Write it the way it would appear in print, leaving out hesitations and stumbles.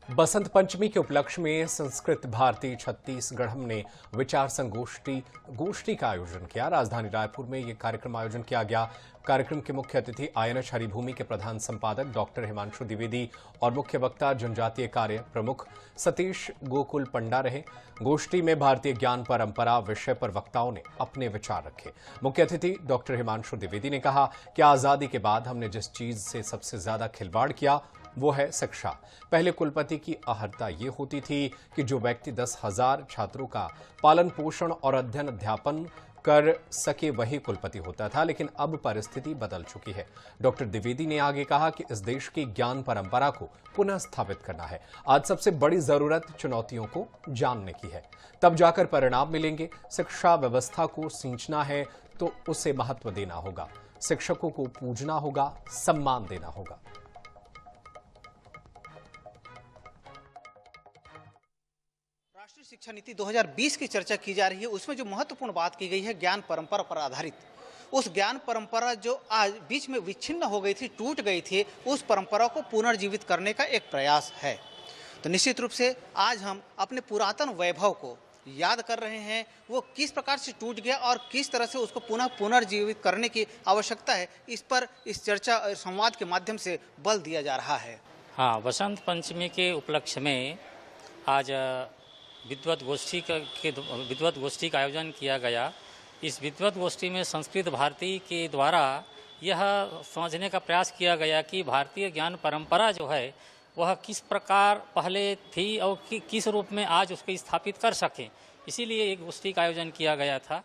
बसंत पंचमी के उपलक्ष्य में संस्कृत भारती छत्तीसगढ़ ने विचार गोष्ठी का आयोजन किया। राजधानी रायपुर में यह कार्यक्रम आयोजन किया गया। कार्यक्रम के मुख्य अतिथि आईएनएच हरिभूमि के प्रधान संपादक डॉक्टर हिमांशु द्विवेदी और मुख्य वक्ता जनजातीय कार्य प्रमुख सतीश गोकुल पंडा रहे। गोष्ठी में भारतीय ज्ञान परंपरा विषय पर वक्ताओं ने अपने विचार रखे। मुख्य अतिथि डॉक्टर हिमांशु द्विवेदी ने कहा कि आजादी के बाद हमने जिस चीज से सबसे ज्यादा खिलवाड़ किया वो है शिक्षा। पहले कुलपति की अहर्ता ये होती थी कि जो व्यक्ति 10,000 छात्रों का पालन पोषण और अध्ययन अध्यापन कर सके वही कुलपति होता था, लेकिन अब परिस्थिति बदल चुकी है। डॉक्टर द्विवेदी ने आगे कहा कि इस देश की ज्ञान परंपरा को पुनः स्थापित करना है। आज सबसे बड़ी जरूरत चुनौतियों को जानने की है, तब जाकर परिणाम मिलेंगे। शिक्षा व्यवस्था को सींचना है तो उसे महत्व देना होगा, शिक्षकों को पूजना होगा, सम्मान देना होगा। राष्ट्रीय शिक्षा नीति 2020 की चर्चा की जा रही है। उसमें जो महत्वपूर्ण बात की गई है ज्ञान परंपरा पर आधारित, उस ज्ञान परंपरा जो आज बीच में विच्छिन्न हो गई थी, टूट गई थी, उस परंपरा को पुनर्जीवित करने का एक प्रयास है। तो निश्चित रूप से आज हम अपने पुरातन वैभव को याद कर रहे हैं, वो किस प्रकार से टूट गया और किस तरह से उसको पुनर्जीवित करने की आवश्यकता है, इस पर इस चर्चा और संवाद के माध्यम से बल दिया जा रहा है। हाँ, बसंत पंचमी के उपलक्ष्य में आज विद्वत गोष्ठी का आयोजन किया गया। इस विद्वत गोष्ठी में संस्कृत भारती के द्वारा यह समझने का प्रयास किया गया कि भारतीय ज्ञान परंपरा जो है वह किस प्रकार पहले थी और किस रूप में आज उसको स्थापित कर सकें। इसीलिए एक गोष्ठी का आयोजन किया गया था।